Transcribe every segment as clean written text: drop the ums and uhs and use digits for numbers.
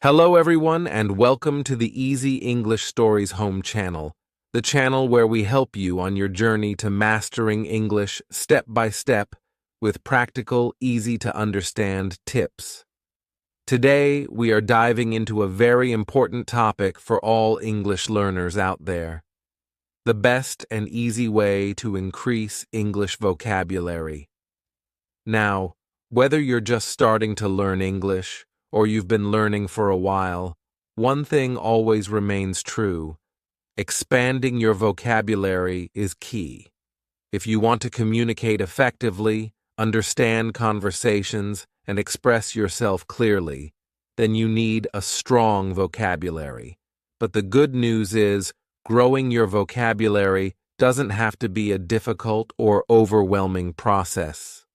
Hello everyone and welcome to the Easy English Stories home channel, the channel where we help you on your journey to mastering English step by step with practical, easy-to-understand tips. Today, we are diving into a very important topic for all English learners out there: the best and easy way to increase English vocabulary. Now, whether you're just starting to learn English or you've been learning for a while, one thing always remains true: expanding your vocabulary is key. If you want to communicate effectively, understand conversations, and express yourself clearly, then you need a strong vocabulary. But the good news is, growing your vocabulary doesn't have to be a difficult or overwhelming process.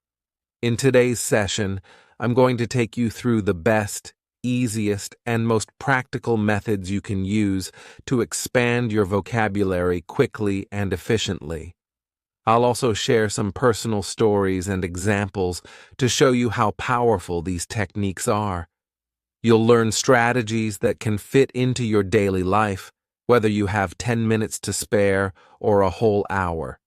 In today's session, I'm going to take you through the best, easiest, and most practical methods you can use to expand your vocabulary quickly and efficiently. I'll also share some personal stories and examples to show you how powerful these techniques are. You'll learn strategies that can fit into your daily life, whether you have 10 minutes to spare or a whole hour.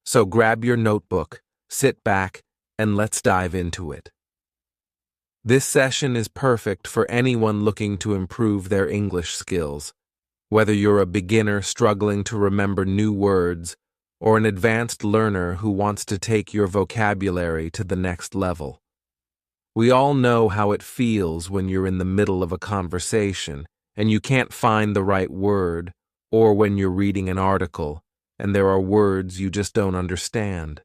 So grab your notebook, sit back, and let's dive into it. This session is perfect for anyone looking to improve their English skills, whether you're a beginner struggling to remember new words or an advanced learner who wants to take your vocabulary to the next level. We all know how it feels when you're in the middle of a conversation and you can't find the right word, or when you're reading an article and there are words you just don't understand.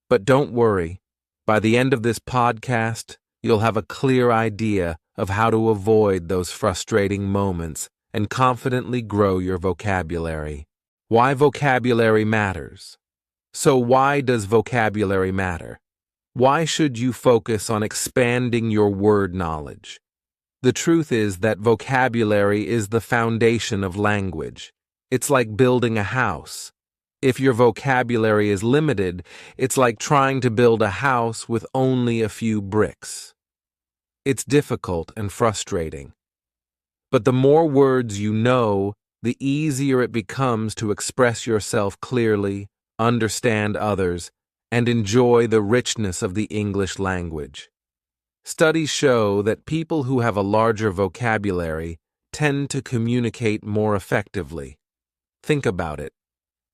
But don't worry, by the end of this podcast, you'll have a clear idea of how to avoid those frustrating moments and confidently grow your vocabulary. Why vocabulary matters. So why does vocabulary matter? Why should you focus on expanding your word knowledge? The truth is that vocabulary is the foundation of language. It's like building a house. If your vocabulary is limited, it's like trying to build a house with only a few bricks. It's difficult and frustrating. But the more words you know, the easier it becomes to express yourself clearly, understand others, and enjoy the richness of the English language. Studies show that people who have a larger vocabulary tend to communicate more effectively. Think about it.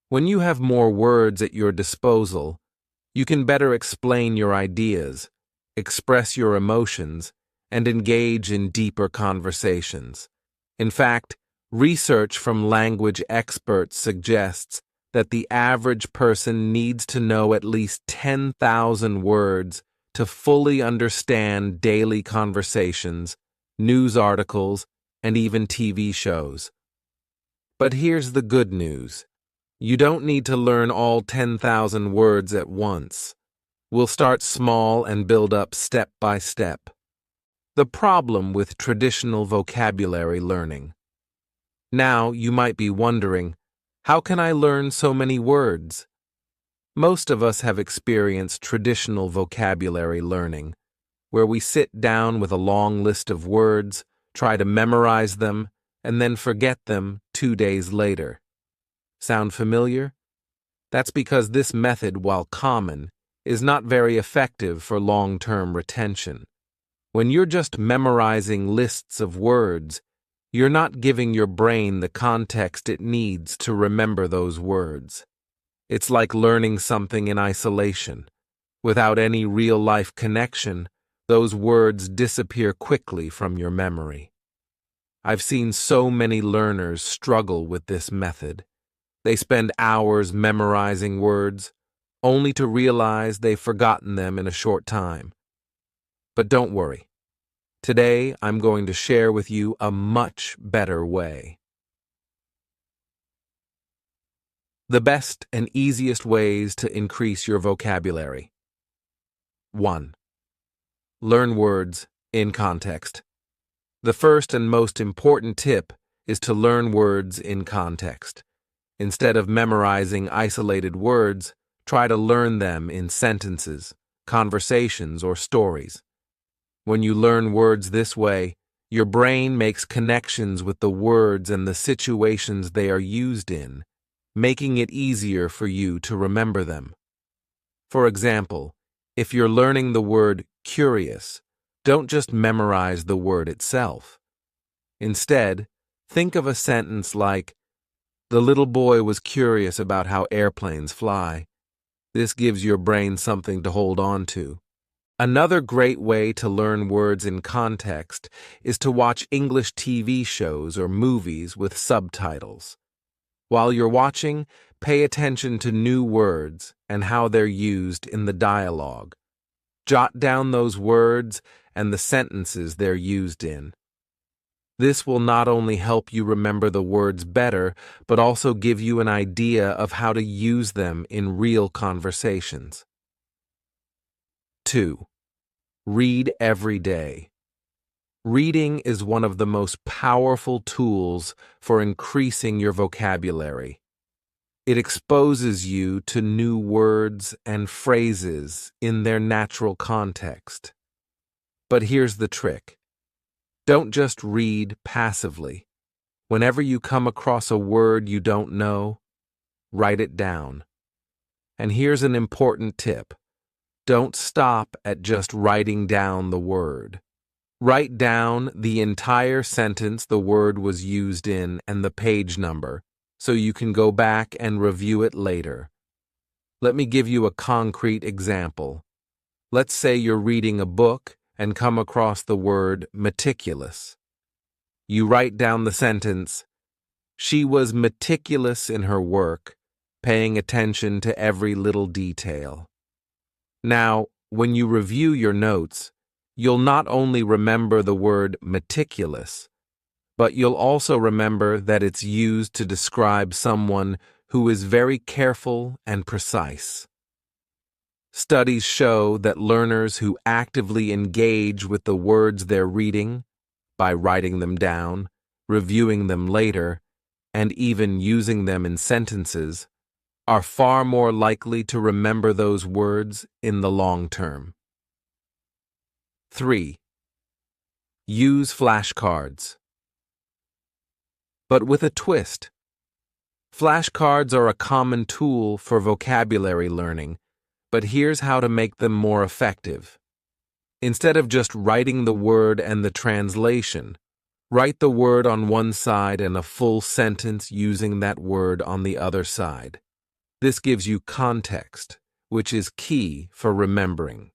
When you have more words at your disposal, you can better explain your ideas, express your emotions, and engage in deeper conversations. In fact, research from language experts suggests that the average person needs to know at least 10,000 words to fully understand daily conversations, news articles, and even TV shows. But here's the good news. You don't need to learn all 10,000 words at once. We'll start small and build up step by step. The problem with traditional vocabulary learning. Now, you might be wondering, how can I learn so many words? Most of us have experienced traditional vocabulary learning, where we sit down with a long list of words, try to memorize them, and then forget them 2 days later. Sound familiar? That's because this method, while common, is not very effective for long-term retention. When you're just memorizing lists of words, you're not giving your brain the context it needs to remember those words. It's like learning something in isolation. Without any real-life connection, those words disappear quickly from your memory. I've seen so many learners struggle with this method. They spend hours memorizing words, only to realize they've forgotten them in a short time. But don't worry. Today, I'm going to share with you a much better way. The best and easiest ways to increase your vocabulary. 1. Learn words in context. The first and most important tip is to learn words in context. Instead of memorizing isolated words, try to learn them in sentences, conversations, or stories. When you learn words this way, Your brain makes connections with the words and the situations they are used in, making it easier for you to remember them. For example, if you're learning the word curious, don't just memorize the word itself. Instead, think of a sentence like, "The little boy was curious about how airplanes fly." This gives your brain something to hold on to. Another great way to learn words in context is to watch English TV shows or movies with subtitles. While you're watching, pay attention to new words and how they're used in the dialogue. Jot down those words and the sentences they're used in. This will not only help you remember the words better, but also give you an idea of how to use them in real conversations. 2. Read every day. Reading is one of the most powerful tools for increasing your vocabulary. It exposes you to new words and phrases in their natural context. But here's the trick. Don't just read passively. Whenever you come across a word you don't know, write it down. And here's an important tip. Don't stop at just writing down the word. Write down the entire sentence the word was used in and the page number, so you can go back and review it later. Let me give you a concrete example. Let's say you're reading a book and come across the word meticulous. You write down the sentence, "She was meticulous in her work, paying attention to every little detail." Now, when you review your notes, you'll not only remember the word meticulous, but you'll also remember that it's used to describe someone who is very careful and precise. Studies show that learners who actively engage with the words they're reading, by writing them down, reviewing them later, and even using them in sentences, are far more likely to remember those words in the long term. 3. Use flashcards. But with a twist. Flashcards are a common tool for vocabulary learning, but here's how to make them more effective. Instead of just writing the word and the translation, write the word on one side and a full sentence using that word on the other side. This gives you context, which is key for remembering.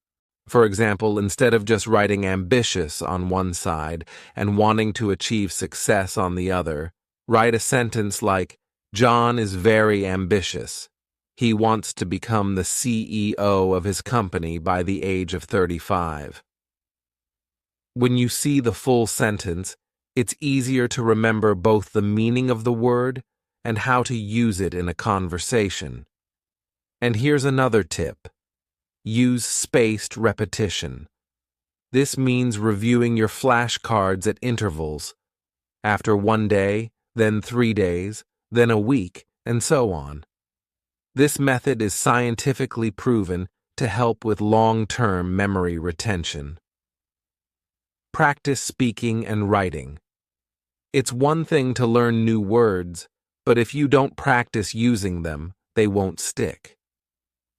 For example, instead of just writing ambitious on one side and wanting to achieve success on the other, write a sentence like, "John is very ambitious. He wants to become the CEO of his company by the age of 35. When you see the full sentence, it's easier to remember both the meaning of the word and how to use it in a conversation. And here's another tip. Use spaced repetition. This means reviewing your flashcards at intervals. After 1 day, then 3 days, then a week, and so on. This method is scientifically proven to help with long-term memory retention. Practice speaking and writing. It's one thing to learn new words, but if you don't practice using them, they won't stick.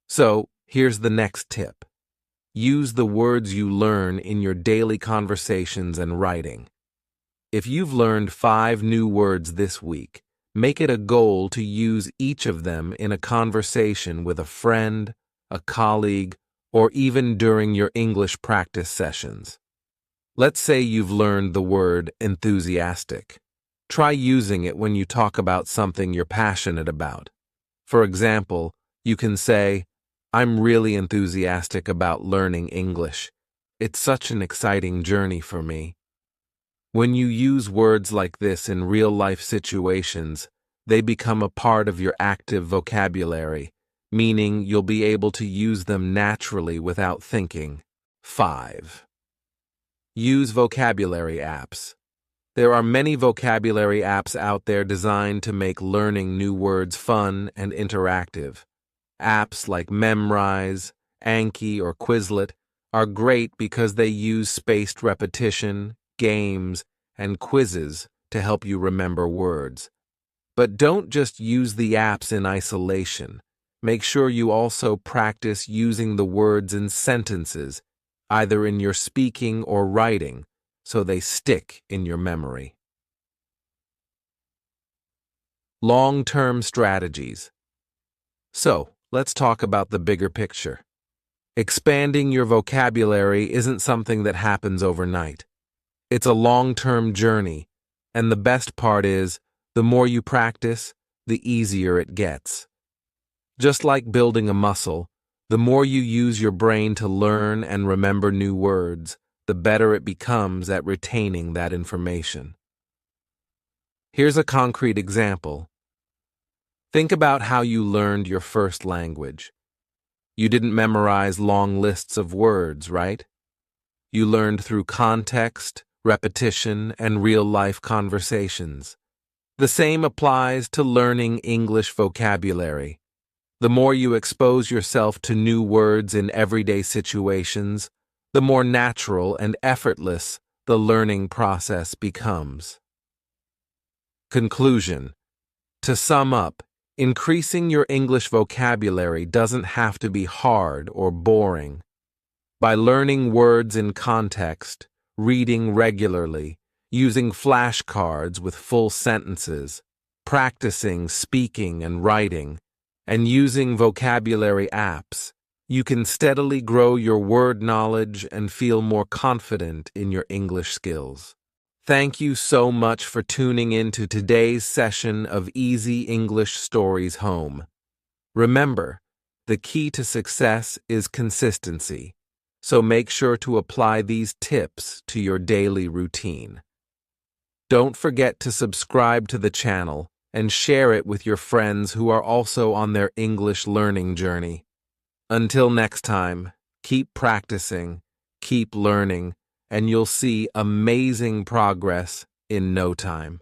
So, here's the next tip. Use the words you learn in your daily conversations and writing. If you've learned 5 new words this week, make it a goal to use each of them in a conversation with a friend, a colleague, or even during your English practice sessions. Let's say you've learned the word enthusiastic. Try using it when you talk about something you're passionate about. For example, you can say, "I'm really enthusiastic about learning English. It's such an exciting journey for me." When you use words like this in real-life situations, they become a part of your active vocabulary, meaning you'll be able to use them naturally without thinking. 5. Use vocabulary apps. There are many vocabulary apps out there designed to make learning new words fun and interactive. Apps like Memrise, Anki, or Quizlet are great because they use spaced repetition, games, and quizzes to help you remember words. But don't just use the apps in isolation. Make sure you also practice using the words in sentences, either in your speaking or writing, so they stick in your memory. Long-term strategies. So, let's talk about the bigger picture. Expanding your vocabulary isn't something that happens overnight. It's a long-term journey, and the best part is, the more you practice, the easier it gets. Just like building a muscle, the more you use your brain to learn and remember new words, the better it becomes at retaining that information. Here's a concrete example. Think about how you learned your first language. You didn't memorize long lists of words, right? You learned through context, repetition, and real-life conversations. The same applies to learning English vocabulary. The more you expose yourself to new words in everyday situations, the more natural and effortless the learning process becomes. Conclusion. To sum up, increasing your English vocabulary doesn't have to be hard or boring. By learning words in context, reading regularly, using flashcards with full sentences, practicing speaking and writing, and using vocabulary apps, you can steadily grow your word knowledge and feel more confident in your English skills. Thank you so much for tuning in to today's session of Easy English Stories Home. Remember, the key to success is consistency, so make sure to apply these tips to your daily routine. Don't forget to subscribe to the channel and share it with your friends who are also on their English learning journey. Until next time, keep practicing, keep learning, and you'll see amazing progress in no time.